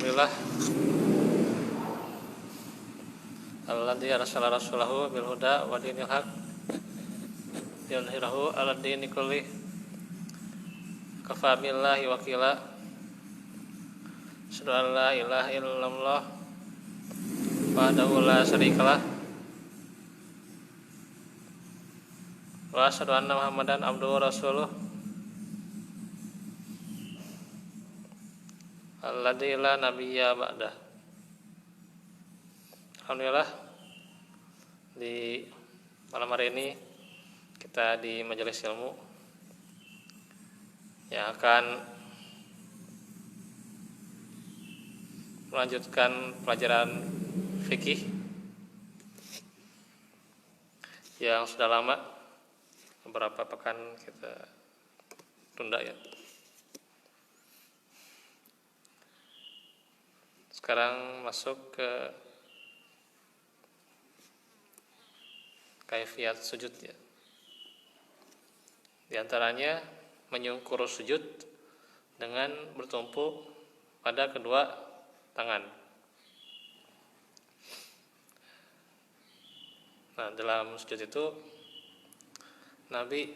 Alhamdulillah alladzi arsala rasulahu bil huda wa dinil haq yudhhirahu 'ala dini kulli kafa billahi wakila. Asyhadu an la ilaha illallah wahdahu la syarikalah wa asyhadu anna Muhammadan abduhu wa rasuluh alladzi la nabiyya ba'dah. Alhamdulillah, di malam hari ini kita di majelis ilmu yang akan melanjutkan pelajaran fikih yang sudah lama, beberapa pekan kita tunda ya. Sekarang masuk ke kaifiyat sujud ya. Di antaranya menyungkur sujud dengan bertumpu pada kedua tangan. Nah, dalam sujud itu Nabi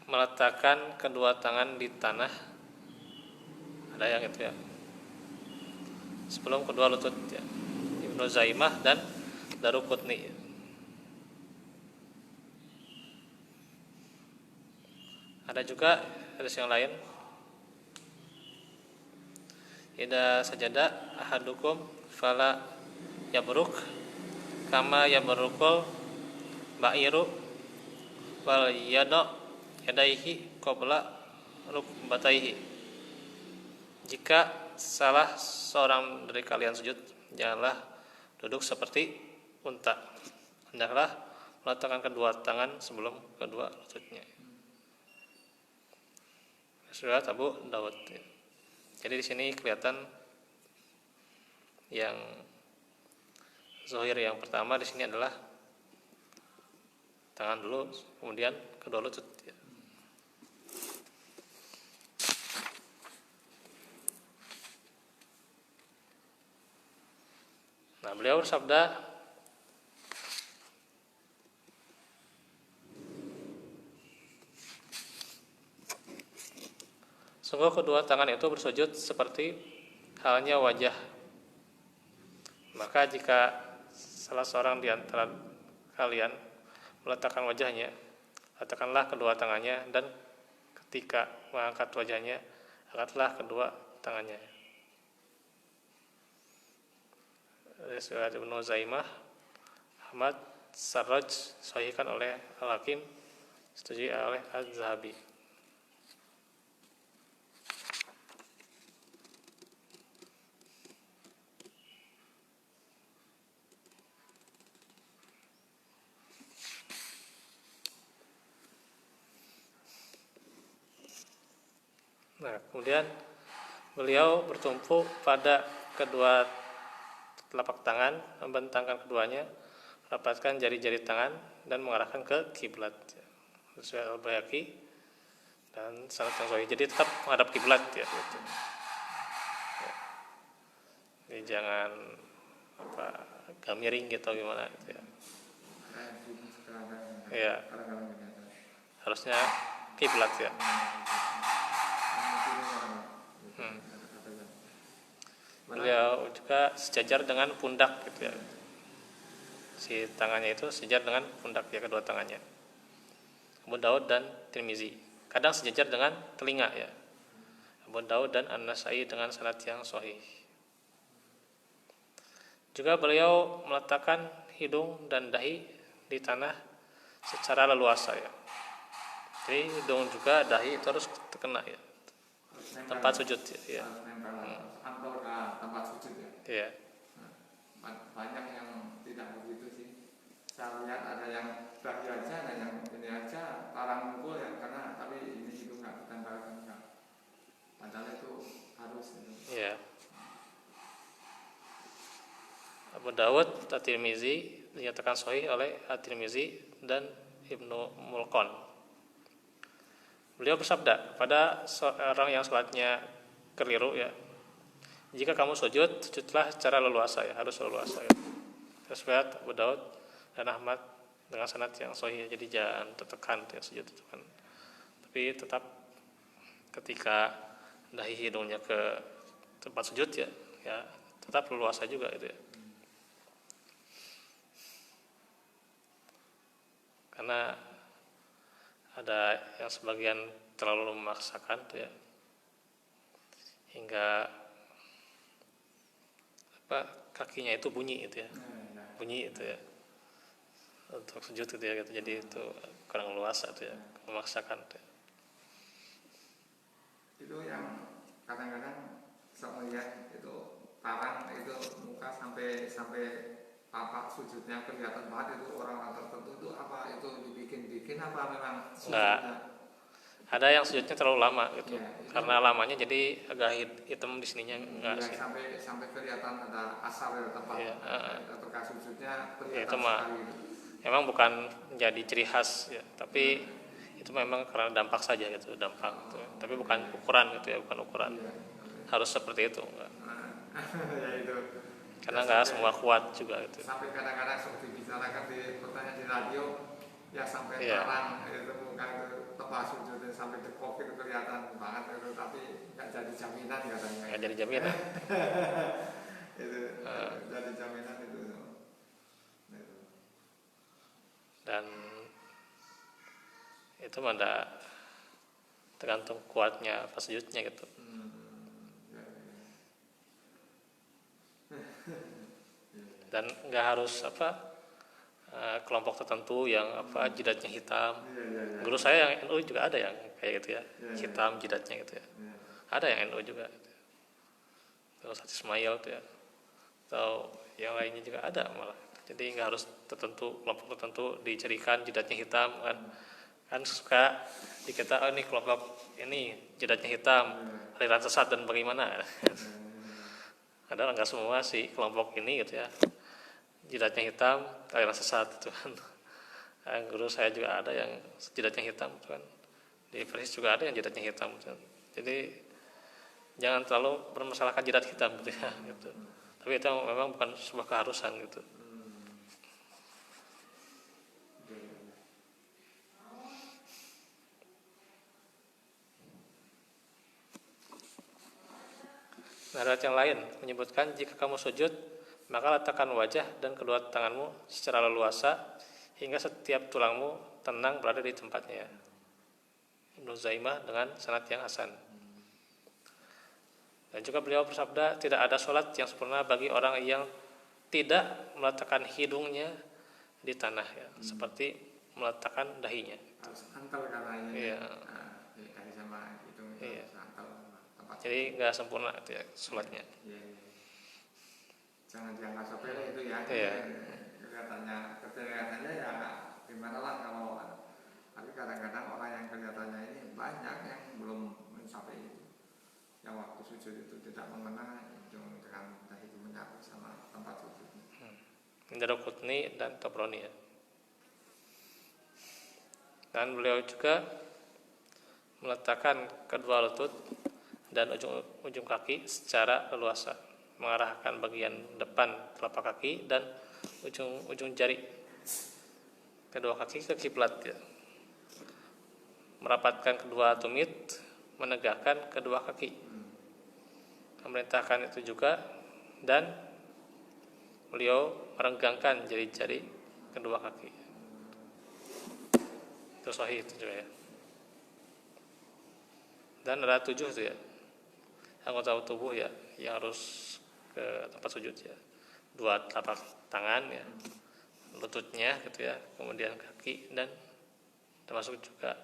meletakkan kedua tangan di tanah, ada yang itu ya, sebelum kedua lutut ya. Ibnu Zaimah dan Daruqutni. Ada juga hadis yang lain, idza sajada ahadukum fala yabruk kama yabrukul ba'iru wal yadaihi qabla rukbataihi. Jika salah seorang dari kalian sujud, janganlah duduk seperti unta, hendaklah meletakkan kedua tangan sebelum kedua lututnya. Riwayat Abu Dawud. Jadi di sini kelihatan yang zahir yang pertama di sini adalah tangan dulu, kemudian kedua lutut. Nah, beliau bersabda, sungguh kedua tangan itu bersujud seperti halnya wajah. Maka jika salah seorang di antara kalian meletakkan wajahnya, letakkanlah kedua tangannya, dan ketika mengangkat wajahnya, angkatlah kedua tangannya. Riwayat Ibnu Zaimah, Ahmad, Sarraj, sahihkan oleh Al-Hakim, setuju oleh Az-Zahabi. Nah, kemudian beliau bertumpu pada kedua telapak tangan, membentangkan keduanya, rapatkan jari-jari tangan dan mengarahkan ke kiblat. Sesuai Al-Baihaqi dan sanad yang sahih. Jadi tetap menghadap kiblat ya, gitu. Ya. Jadi jangan agak miring gitu gimana gitu ya. Ya. Harusnya kiblat ya. Beliau juga sejajar dengan pundak gitu ya. Si tangannya itu sejajar dengan pundak ya, kedua tangannya. Abu Daud dan Tirmizi. Kadang sejajar dengan telinga ya. Abu Daud dan An-Nasai dengan sanad yang sahih. Juga beliau meletakkan hidung dan dahi di tanah secara leluasa ya. Jadi hidung juga dahi itu harus terkena ya. Tempat sujud ya. Tempat sujud ya. Iya. Banyak yang tidak begitu sih. Saya lihat ada yang bagi aja, ada yang ini aja, larang mukul ya, karena tapi ini itu nggak ditempelkan enggak. Padahal itu harus itu. Iya. Abu Dawud, At-Tirmizi dinyatakan sahih oleh At-Tirmizi dan Ibnu Mulqon. Beliau bersabda pada orang yang sholatnya keliru ya, jika kamu sujud, sujudlah secara leluasa ya, harus leluasa ya. Terus riwayat Abu Daud dan Ahmad dengan sanad yang sahih, jadi jangan tertekan ya sujud itu kan. Tapi tetap ketika dahi hidungnya ke tempat sujud ya, ya tetap leluasa juga itu ya. Karena ada yang sebagian terlalu memaksakan tuh ya, hingga kakinya itu bunyi itu ya, bunyi itu ya untuk sujud itu ya gitu. Jadi itu kurang luasa tuh ya, memaksakan tuh ya. Itu yang kadang-kadang saya melihat itu parang itu muka sampai papak sujudnya kelihatan banget, itu orang tertentu itu apa itu dibikin apa memang sujudnya? Ada yang sujudnya terlalu lama gitu Ya, karena lamanya jadi agak hitam di sininya enggak ya, sih sampai kelihatan ada asar di tempat ya, atau sujudnya ya kelihatan itu mah sekali gitu. emang bukan menjadi ciri khas ya, tapi itu memang karena dampak saja gitu, dampak gitu. Tapi bukan ukuran gitu ya, bukan ukuran harus seperti itu enggak. Ya itu Karena ya, nggak semua kuat juga gitu. sampai kadang-kadang seperti dibicarakan di pertanyaan di radio ya, sampai Iya. parang itu bukan itu tempat sujudnya sampai di COVID kelihatan banget itu, tapi nggak jadi jaminan katanya. Nggak jadi jaminan. Itu jadi jaminan itu. Dan itu ada tergantung kuatnya pas sujudnya gitu. Dan nggak harus kelompok tertentu yang jidatnya hitam. Guru saya yang NU juga ada yang kayak gitu ya, hitam jidatnya gitu ya. Ada yang NU juga gitu. Terus Haji Ismail tuh ya, atau yang lainnya juga ada malah. Jadi nggak harus tertentu, kelompok tertentu dicirikan jidatnya hitam kan suka dikata ini kelompok ini jidatnya hitam, aliran sesat dan bagaimana. Padahal nggak semua sih kelompok ini gitu ya, jidatnya hitam, aliran sesat itu kan. Guru saya juga ada yang jidatnya hitam gitu kan. Di Persis juga ada yang jidatnya hitam gitu kan. Jadi jangan terlalu bermasalahkan jidat hitam gitu ya gitu. Tapi itu memang bukan sebuah keharusan gitu. Nah, riwayat yang lain menyebutkan jika kamu sujud, maka letakkan wajah dan kedua tanganmu secara leluasa hingga setiap tulangmu tenang berada di tempatnya. Ibnu Zaimah dengan sanad yang hasan. Dan juga beliau bersabda, tidak ada sholat yang sempurna bagi orang yang tidak meletakkan hidungnya di tanah ya, seperti meletakkan dahinya. Harus antal katanya. Iya. Dahi sama hidung Iya. harus antal tempat. Jadi nggak sempurna itu ya sholatnya. Iya. Jangan dianggap sepele itu ya. Iya. Kelihatannya ya gimana lah kalau, tapi kadang-kadang orang yang kelihatannya ini banyak yang belum mencapai itu. Yang waktu sujud itu tidak mengena hidung dengan dahi itu menyatu sama tempat sujudnya. Daraqutni dan Tabrani ya. Dan beliau juga meletakkan kedua lutut dan ujung kaki secara leluasa, mengarahkan bagian depan telapak kaki dan ujung jari kedua kaki ke kiblat ya. Merapatkan kedua tumit, menegakkan kedua kaki. Memerintahkan itu juga, dan beliau merenggangkan jari-jari kedua kaki. Itu sahih itu juga ya. Dan ada 7 itu ya anggota tubuh ya yang harus ke tempat sujud ya. 2 telapak tangan ya, lututnya gitu ya, kemudian kaki, dan termasuk juga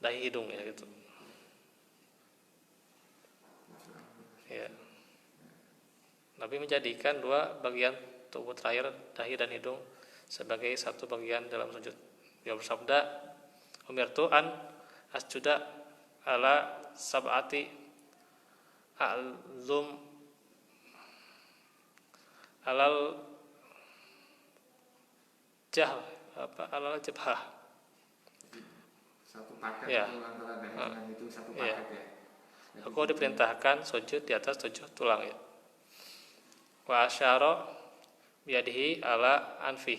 dahi hidung ya gitu. Ya. Nabi menjadikan 2 bagian tubuh terakhir, dahi dan hidung, sebagai satu bagian dalam sujud. Dia bersabda, umirtu an asjuda ala sab'ati a'lum alal jabhah paket Ya. itu antara dahi dengan itu satu Iya. paket ya. Jadi Aku diperintahkan sujud di atas 7 tulang ya. Wa asyara biyadihi ala anfih.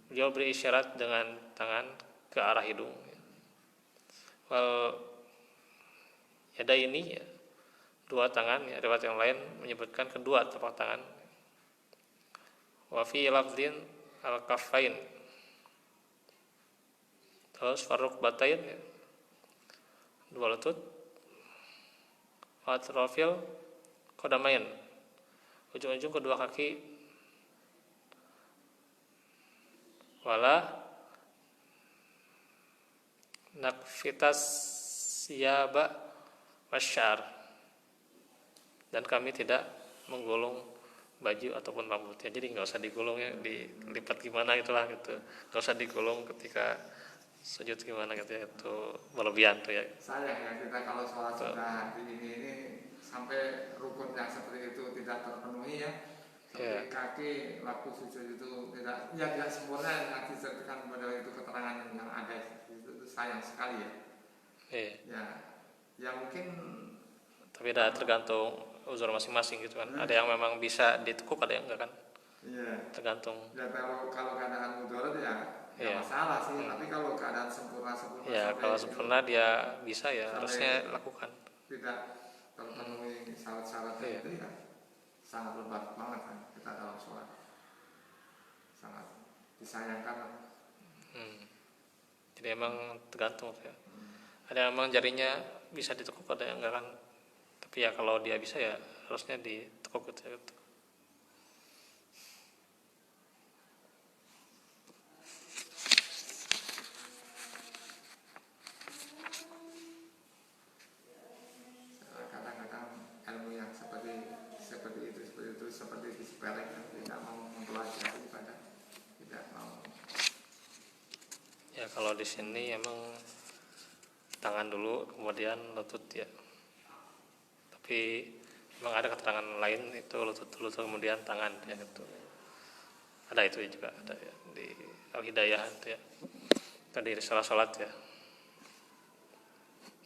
Beliau beri isyarat dengan tangan ke arah hidung. Wal yada ini ya, dua tangan ya, riwayat yang lain menyebutkan kedua telapak tangan. Wa fi lafdin al kaffain. Terus faruk batain ya, dua lutut. Wa atrafil qadamain, ujung-ujung kedua kaki. Wala nakfitas siyaba wasyar, dan kami tidak menggulung baju ataupun rambutnya. Jadi nggak usah digulung ya, dilipat gimana itulah gitu. Nggak usah digulung ketika sujud gimana gitu ya, itu berlebihan tuh ya. sayang ya kita kalau sholat sudah di ini sampai rukun yang seperti itu tidak terpenuhi ya. Seperti kaki waktu sujud itu tidak sempurna yang disertakan pada itu keterangan yang ada itu sayang sekali ya. Iya. Ya mungkin. Tapi dah tergantung uzur masing-masing gitu kan. Ada yang memang bisa ditekuk, ada yang enggak kan. Iya. Tergantung. Ya kalau keadaan mudarat ya nggak masalah sih. Tapi kalau keadaan sempurna Ya kalau sempurna dia bisa ya harusnya lakukan. Tidak terpenuhi syarat-syaratnya itu ya sangat lebat banget kan kita dalam sholat, sangat disayangkan. Jadi emang tergantung ya. Ada yang emang jarinya bisa ditekuk, ada yang enggak kan. Tapi ya kalau dia bisa ya harusnya ditekuk gitu ya. Kadang-kadang ilmu yang seperti itu seperti disepelekan, tidak mau mempelajari pada tidak mau. Ya kalau di sini emang tangan dulu kemudian lutut ya. Tapi memang ada keterangan lain itu lutut dulu kemudian tangan ya gitu. Ada itu juga ada ya di Al-Hidayah itu ya. Tadi risalah salat ya.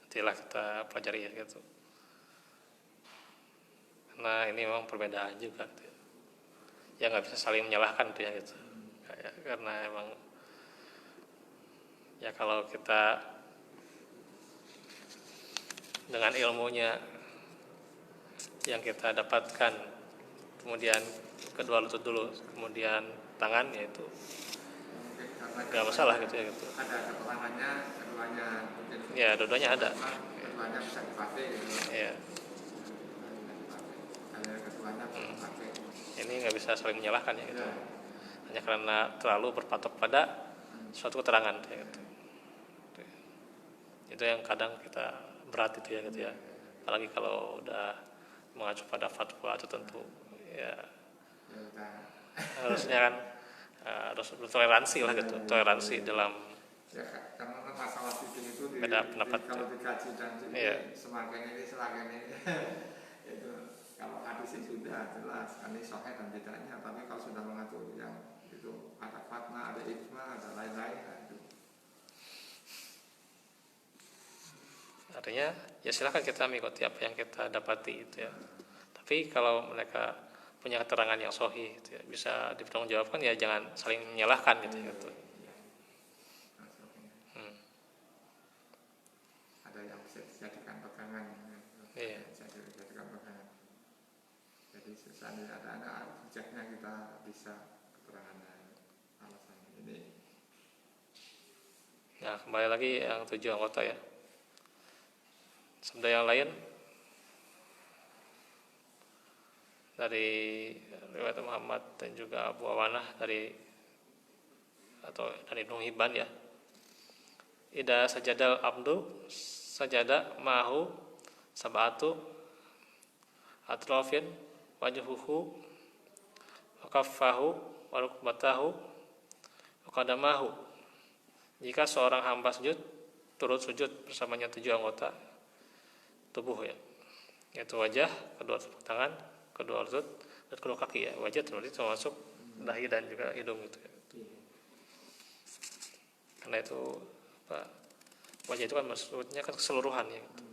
Nantilah kita pelajari ya gitu. Karena ini memang perbedaan juga gitu ya. Ya nggak bisa saling menyalahkan tuh ya gitu. Ya, karena emang ya kalau kita dengan ilmunya yang kita dapatkan kemudian kedua lutut dulu kemudian tangan, yaitu nggak masalah gitu ya gitu. Ada keterangannya keduanya mungkin. Ya dua-duanya ada. Keduanya bisa dipakai gitu. Ya. Ada keduanya bisa dipakai. Ini nggak bisa saling menyalahkan ya gitu. Hanya karena terlalu berpatok pada suatu keterangan ya gitu. Itu yang kadang kita berat itu ya gitu ya. Apalagi kalau udah mengacu pada fatwa tertentu ya harusnya kan harus bertoleransi lah gitu, toleransi dalam ya, karena masalah fikih itu beda pendapat kalau dikaji dan semakin ini itu kalau hadis sudah jelas ini sahih dan tidaknya, tapi kalau sudah mengatur yang itu ada fatwa, ada ijma, ada lain-lain itu. Artinya ya silakan kita mengikuti apa yang kita dapati itu ya. Tapi kalau mereka punya keterangan yang sahih gitu ya, bisa dipertanggungjawabkan ya, jangan saling menyalahkan gitu ya gitu. Ada yang bisa dijadikan pegangan. Iya. Bisa dijadikan pegangan. Jadi seandainya ada anak bijaknya kita bisa keterangannya alasan ini. Nah kembali lagi yang 7 anggota ya. Sabda yang lain dari riwayat Muhammad dan juga Abu Awanah dari Ibnu Hibban ya. Ida sajadal abdu sajada mahu sab'atu atrafin wajhuhu wa kaffahu wa rukbatahu wa qadamahu. Jika seorang hamba sujud, turut sujud bersamanya 7 anggota tubuh ya, yaitu wajah, kedua telapak tangan, kedua lutut, dan kedua kaki ya. Wajah termasuk dahi dan juga hidung gitu ya. Karena itu Wajah itu kan maksudnya kan keseluruhan ya. Gitu.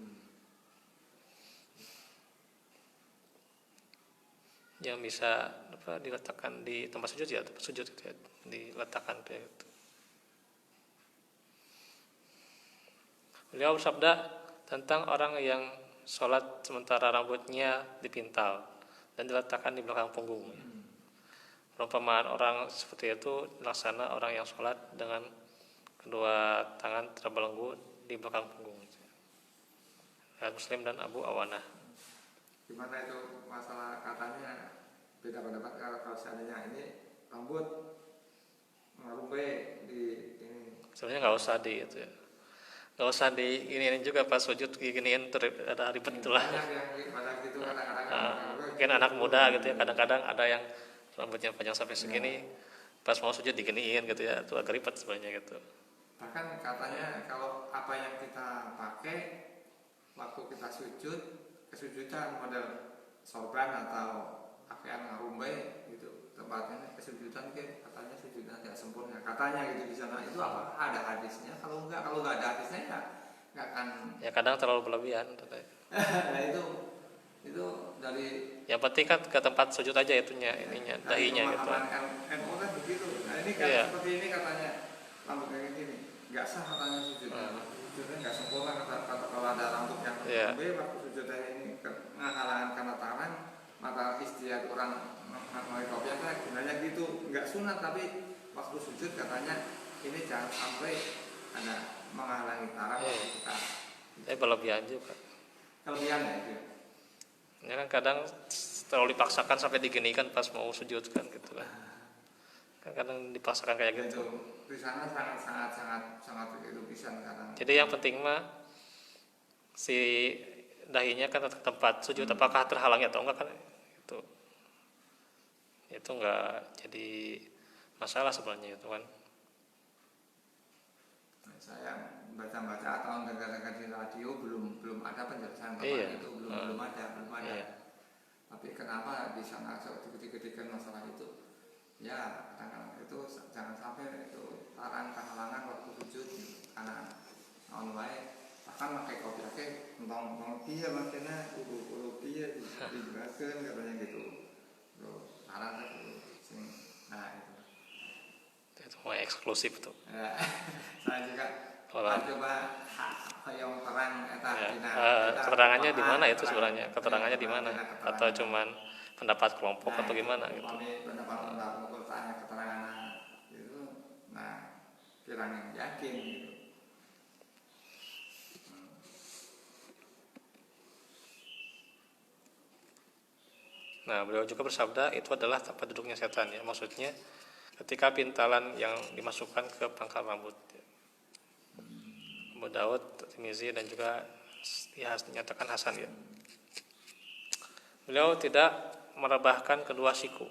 Yang bisa diletakkan di tempat sujud ya, tempat sujud gitu ya, diletakkan kayak gitu. Beliau bersabda tentang orang yang sholat sementara rambutnya dipintal dan diletakkan di belakang punggung. Perumpamaan orang seperti itu laksana orang yang sholat dengan kedua tangan terbelenggu di belakang punggung. Muslim dan Abu Awanah. Gimana itu masalah katanya beda pendapat kalau seandainya ini rambut merumbai di ini. Sebenarnya nggak usah di itu ya. Nggak usah diginiin juga pas sujud giniin ada ribet itulah. Gitu, Mungkin anak muda gitu ya, kadang-kadang ada yang rambutnya panjang sampai segini, pas mau sujud diginiin gitu ya, itu agak ribet sebenarnya gitu. Bahkan katanya kalau apa yang kita pakai waktu kita sujud, kesujudan model sorban atau pakaian ngarumbai gitu, tempatnya kesujudan katanya sujudan tidak sempurna katanya gitu di sana. Itu apa ada hadisnya? Kalau nggak ada hadisnya ya nggak akan. Ya kadang terlalu berlebihan. Nah itu dari. Yang penting kan ke tempat sujud aja itunya, ininya, dahinya gitu. NU kan begitu. Nah ini kan seperti ini katanya rambut kayak gini, nggak sah katanya sujudnya. Sujudnya nggak sempurna kata kalau ada rambut yang lebih waktu sujudnya ini menghalangan karena tangan mata istiadat orang mengenai kopiah kan gunanya gitu, nggak sunat tapi waktu sujud katanya ini jangan sampai ada menghalangi tangan kita. Tapi berlebihan juga. Kelebihan ya itu. Ya kan kadang terlalu dipaksakan sampai diginikan pas mau sujud kan gitu kan. Kadang dipaksakan kayak gitu. Di sana sangat itu bisa kadang. Jadi yang penting mah si dahinya kan tempat sujud apakah terhalangi atau enggak kan itu enggak jadi masalah sebenarnya itu kan. Saya baca atau dengar di radio belum ada penjelasan tentang itu belum ada. Iya. Tapi kenapa di sana dikit-dikitkan masalah itu? Ya kadang-kadang itu jangan sampai itu halangan waktu sujud karena non baik bahkan pakai kopi entong dia makanya kudu dia dijelaskan katanya gitu. Terus halang itu nah itu mau eksklusif tuh. Ya, saya juga coba yang terang keterangannya di mana itu sebenarnya? Keterangannya di mana? Atau cuman pendapat kelompok atau gimana gitu? Pendapat kelompok tanya keterangan itu, kurang yakin gitu. Nah, beliau juga bersabda itu adalah tempat duduknya setan ya. Maksudnya ketika pintalan yang dimasukkan ke pangkal rambut. Abu Daud, Tirmizi dan juga dinyatakan hasan ya. Beliau tidak merebahkan kedua siku.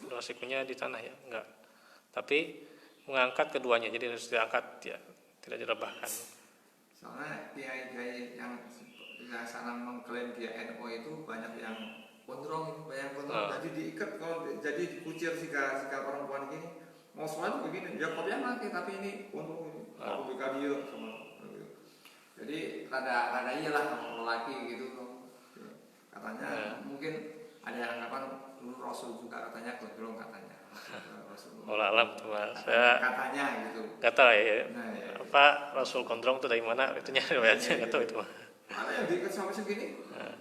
Kedua sikunya di tanah ya, enggak. Tapi mengangkat keduanya, jadi harus diangkat ya, tidak direbahkan. Soalnya kiai-kiai yang sana mengklaim dia NU itu banyak yang gondrong, jadi diikat kalau jadi dikucir jika perempuan gini mau sholat begini, ya kopiah pakai tapi ini gondrong ini, aku buka dia sama gitu. Jadi rada iyalah kalau lelaki gitu katanya mungkin ada yang anggapan dulu Rasul juga katanya gondrong katanya. Allah alam tuh mas, saya katanya gitu. Nggak tahu ya, apa Rasul gondrong itu dari mana? Itunya riwayatnya nggak tahu itu. Ada yang diikat sampai segini,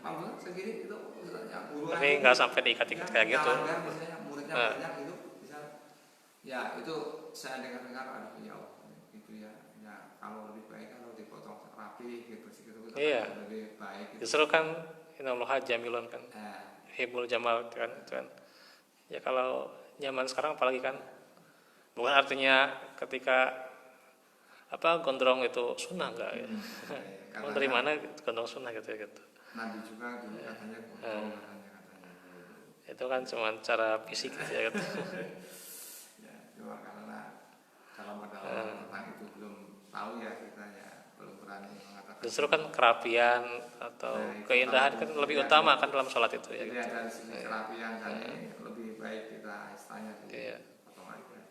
rambutnya segini itu misalnya guru. Tapi nggak sampai diikat-ikat kayak gitu. Misalnya muridnya banyak gitu, bisa. Ya itu saya dengar ada ya itu ya kalau lebih baik kalau dipotong rapi gitu sih gitu. Iya. Lebih baik. Gitu. Justru kan innallaha jamilun kan, hibul jamal kan itu kan. Ya kalau zaman sekarang apalagi kan, bukan artinya ketika gondrong itu sunnah enggak ya. Dari mana gondrong sunnah gitu. Nabi juga dulu katanya gondrong katanya. Itu kan cuma cara fisik ya gitu. Ya, cuma karena dalam tentang itu belum tahu ya kita ya belum berani mengatakan. Justru kan kerapian atau keindahan kan lebih utama kan dalam sholat itu ya. Gitu. Dari sisi kerapian tadi lebih baik kita istilahnya Iya. potong aja.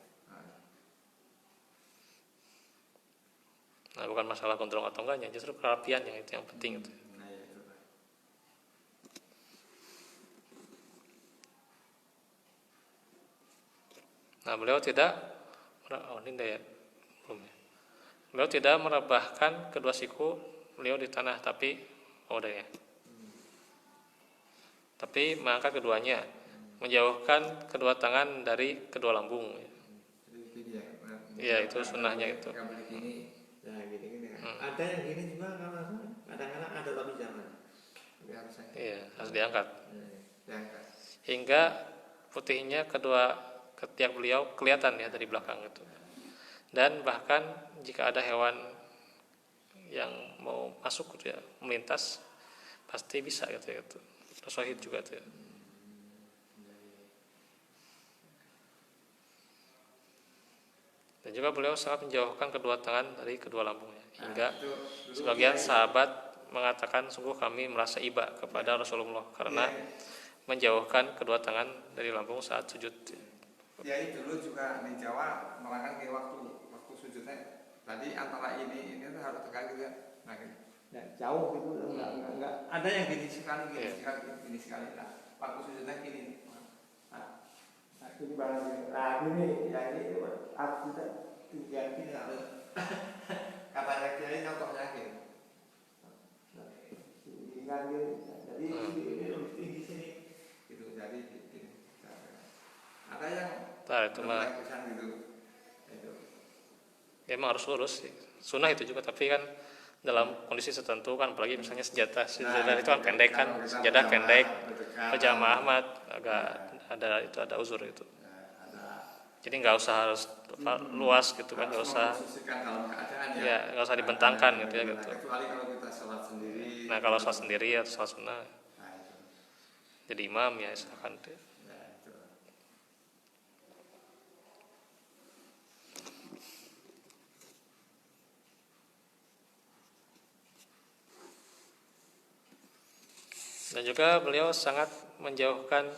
Nah, bukan masalah gondrong atau enggaknya, justru kerapian yang itu yang penting itu. Nah, ya itu. Nah, beliau tidak ini daya belum ya. Beliau tidak merebahkan kedua siku beliau di tanah, tapi ya. Tapi mengangkat keduanya, menjauhkan kedua tangan dari kedua lambung. Jadi gini ya. Iya, itu sunnahnya itu. Nggak boleh gini. Nah, gini kan. Ada yang gini juga kadang-kadang ada tapi jangan. Tapi harus saya. Iya, harus diangkat. Diangkat. Hingga putihnya kedua ketiak beliau kelihatan ya dari belakang itu. Dan bahkan jika ada hewan yang mau masuk gitu ya, melintas, pasti bisa gitu ya. Syahid juga tuh ya. Dan juga beliau sangat menjauhkan kedua tangan dari kedua lambungnya. Hingga sebagian sahabat mengatakan, sungguh kami merasa iba kepada Rasulullah karena menjauhkan kedua tangan dari lambung saat sujud. Ya dulu juga di Jawa melarang kayak waktu sujudnya tadi antara ini tuh harus tegak gitu ya. Nah, gitu. Ya, jauh gitu enggak ada yang gini sekali gini sekali. Nah, waktu sujudnya gini. Nah, gini barang gini. Nah, gini ya ini harus kita tiga gini harus katanya kiai contohnya gini. Ingat gini. Jadi ini lebih tinggi sini. Gitu jadi gini. Ada yang itu mah gitu. Ya, emang harus lurus sih. Sunnah itu juga, tapi kan dalam kondisi tertentu kan, apalagi misalnya sejadah itu kan pendek kan, sejadah pendek, berjamaah Ahmad agak ada uzur itu. Jadi nggak usah harus luas gitu kan, nggak usah nggak usah dibentangkan gitu ya gitu. Kecuali kalau kita sholat sendiri. Nah, kalau sholat sendiri atau sholat sunnah jadi imam ya silakan. Dan juga beliau sangat menjauhkan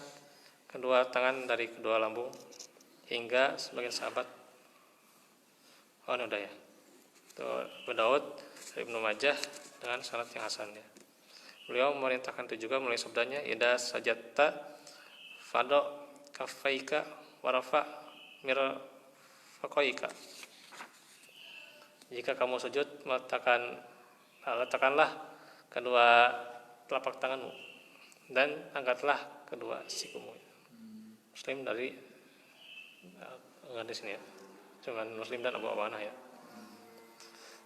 kedua tangan dari kedua lambung hingga sebagian sahabat udah ya. Itu Abu Daud dari Ibnu Majah dengan sanad yang hasan ya. Beliau memerintahkan itu juga melalui sabdanya, idza sajadta fado kafaika warafa mirfaqaika. Jika kamu sujud, letakkanlah kedua telapak tanganmu dan angkatlah kedua sikumu. Muslim dari enggak di sini ya, cuman Muslim dan Abu Awanah ya.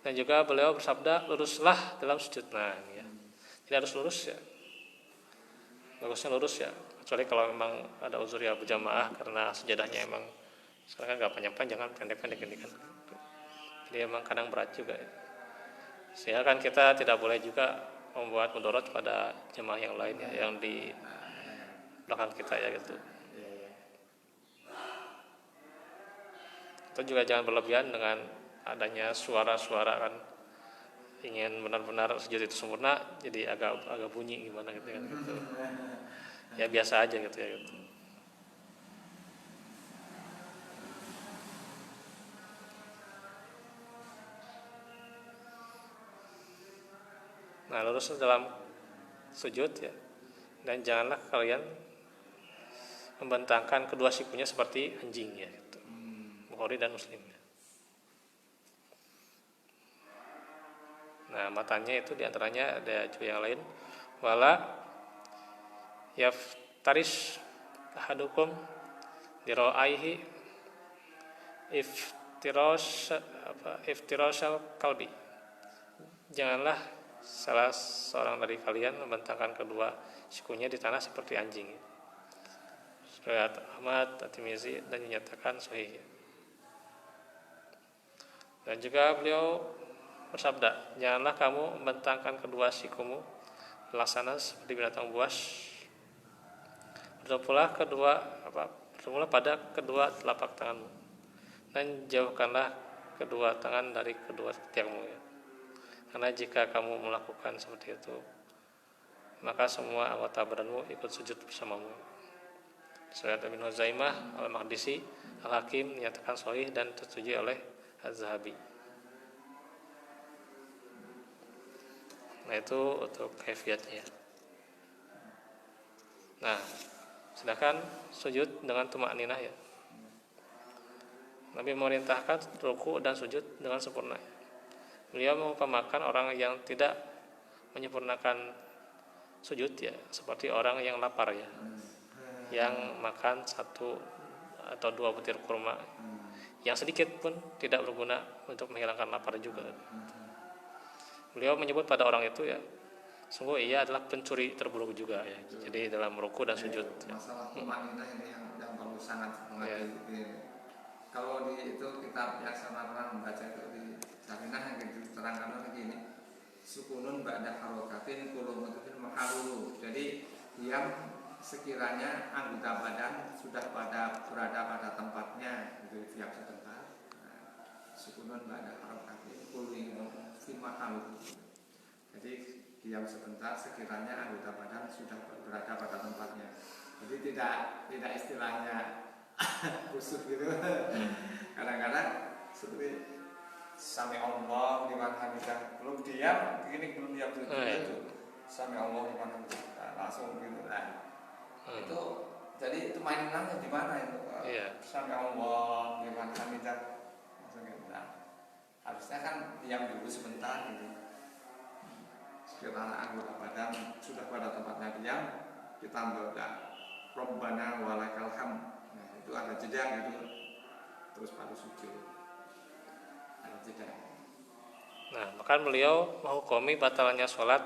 Dan juga beliau bersabda, luruslah dalam sujud. Nah ya, jadi harus lurus ya, bagusnya lurus ya, kecuali kalau memang ada uzur ya berjamaah karena sejadahnya emang sekarang kan nggak panjang-panjang kan, pendek-pendek ini kan, jadi emang kadang berat juga ya. Sehingga kan kita tidak boleh juga membuat mudarat pada jemaah yang lain ya, yang di belakang kita ya gitu. Itu juga jangan berlebihan dengan adanya suara-suara kan, ingin benar-benar sujud itu sempurna jadi agak bunyi gimana gitu kan gitu. Ya biasa aja gitu ya gitu. Nah, lurus dalam sujud ya. Dan janganlah kalian membentangkan kedua sikunya seperti anjing ya gitu. Bukhari dan Muslim ya. Nah, matanya itu diantaranya ada juga yang lain. Wala yaftarish ahadukum dira'aihi iftirashal kalbi. Janganlah salah seorang dari kalian membentangkan kedua sikunya di tanah seperti anjing. Riwayat Ahmad, At-Tirmizi dan dinyatakan sahih. Dan juga beliau bersabda, janganlah kamu membentangkan kedua sikumu laksana seperti binatang buas. Bertumpulah pada kedua telapak tanganmu dan jauhkanlah kedua tangan dari kedua ketiakmu ya. Karena jika kamu melakukan seperti itu, maka semua anggota badanmu ikut sujud bersamamu. Riwayat Ibnu Huzaimah, Al-Maqdisi, Al-Hakim menyatakan sahih dan tersetujui oleh Az-Zahabi. Nah itu untuk kaifiatnya. Nah, sedangkan sujud dengan tumakninah ya. Nabi memerintahkan ruku dan sujud dengan sempurna. Beliau mengumpamakan orang yang tidak menyempurnakan sujud ya, seperti orang yang lapar ya, yang makan 1 atau 2 butir kurma, yang sedikit pun tidak berguna untuk menghilangkan lapar juga. Beliau menyebut pada orang itu ya, sungguh ia adalah pencuri terburuk juga ya. Jadi dalam ruku dan sujud. Masalah tumakninah ini yang perlu sangat mengerti. Kalau di itu kitab yang sama pernah membaca itu di Sarinah yang diterangkan begini, sukunun ba'da harokatin kulumutin mahalulu. Jadi diam sekiranya anggota badan sudah berada pada tempatnya, itu diam sebentar. Sukunun ba'da harokatin kulumutin mahalulu. Jadi diam sebentar sekiranya anggota badan sudah berada pada tempatnya. Jadi tidak istilahnya khusus gitu. Kadang-kadang seperti Sami Allah liman hamidah, belum diam begini, belum diam gitu. Sami Allah liman hamidah, langsung gitu lah. Itu jadi itu mainannya di mana itu? Sami Allah liman hamidah, langsung gitu lah. Harusnya kan diam dulu sebentar gitu. Sekiranya anggota badan sudah pada tempatnya diam, kita berdoa Rabbana walakal hamd. Nah, itu ada jeda gitu. Terus baru sujud. Ada jeda. Nah, maka beliau menghukumi batalnya sholat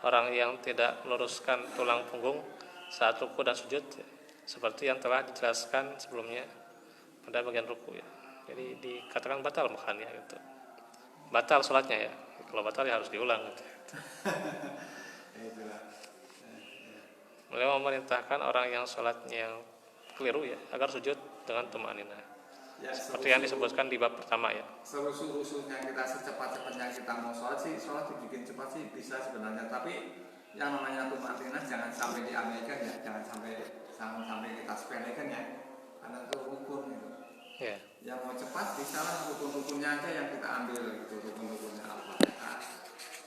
orang yang tidak meluruskan tulang punggung saat ruku dan sujud, seperti yang telah dijelaskan sebelumnya pada bagian ruku ya. Jadi dikatakan batal makanya gitu. Batal sholatnya ya. Kalau batal ya harus diulang gitu. Beliau memerintahkan orang yang sholatnya yang keliru ya agar sujud dengan tumakninah ya, seperti yang disebutkan di bab pertama ya. Serusuh-rusuhnya kita secepat-cepatnya kita mau sholat sih, sholat dibikin cepat sih bisa sebenarnya, tapi yang namanya tumakninah jangan sampai diabaikan ya, jangan sampai kita sepelekan ya, karena itu rukun gitu. Yeah. Yang mau cepat bisa lah rukun-rukunnya aja yang kita ambil gitu, rukun-rukunnya Al-Fatihah.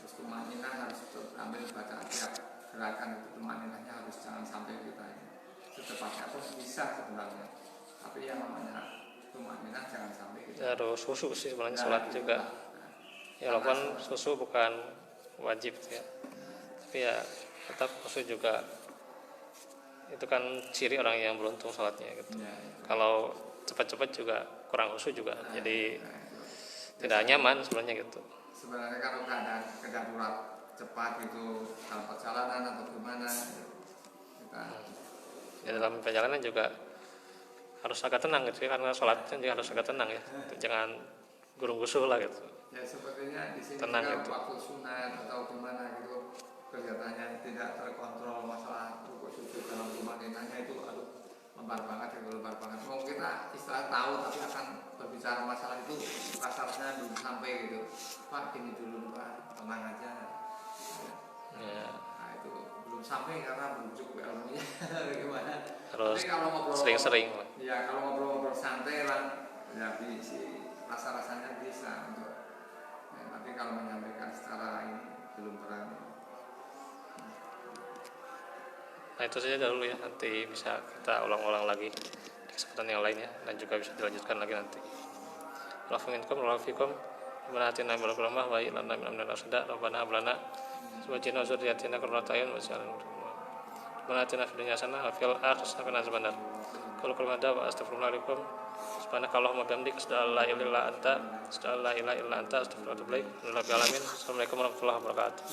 Terus tumakninah harus ambil baca tiap gerakan itu, tumakninahnya harus jangan sampai kita ini secepatnya pun bisa sebenarnya, tapi yang namanya tumakninah jangan sampai kita harus khusyuk sih sebenarnya sholat juga. Ya walaupun khusyuk bukan wajib ya, tapi ya tetap khusyuk juga. Itu kan ciri orang yang beruntung sholatnya gitu. Kalau cepat-cepat juga kurang khusyuk juga, jadi tidak nyaman sebenarnya gitu. Sebenarnya kalau keadaan darurat cepat gitu dalam perjalanan atau gimana kita ya dalam perjalanan juga harus agak tenang gitu ya, karena sholatnya juga harus agak tenang ya, jangan gurung-gusuh lah gitu. Ya sepertinya di sini tenang juga gitu. Waktu sunat atau gimana gitu kelihatannya tidak terkontrol masalah rukuk sujud dalam tumakninahnya itu lebar banget. Mau kita istilah tahu tapi akan berbicara masalah itu kasarnya belum sampai gitu. Pak gini dulu Pak, tenang aja. Ya. Nah itu belum sampai karena belum cukup ilmunya gimana. Harus tapi kalau ngobrol sering-sering. Ya kalau ngobrol santai lah, ya rasa-rasanya bisa untuk. Ya, tapi kalau menyampaikan secara ini belum berani. Nah itu saja dulu ya, nanti bisa kita ulang-ulang lagi di kesempatan yang lainnya dan juga bisa dilanjutkan lagi nanti. Wa'alaikumsalam warahmatullahi wabarakatuh. Wa ilana min amrina rasyida. Rabbana hab lana min dzurriyyatina qurrata a'yun waj'alna lil muttaqina imama. Fid dunya hasanah wa fil akhirati hasanah wa qina adzabannar. Qul qul wa astaghfirullahaladzim. Subhanakallahumma wa bihamdika asyhadu an la ilaha illa anta astaghfiruka wa atubu ilaik. Assalamualaikum warahmatullahi wabarakatuh.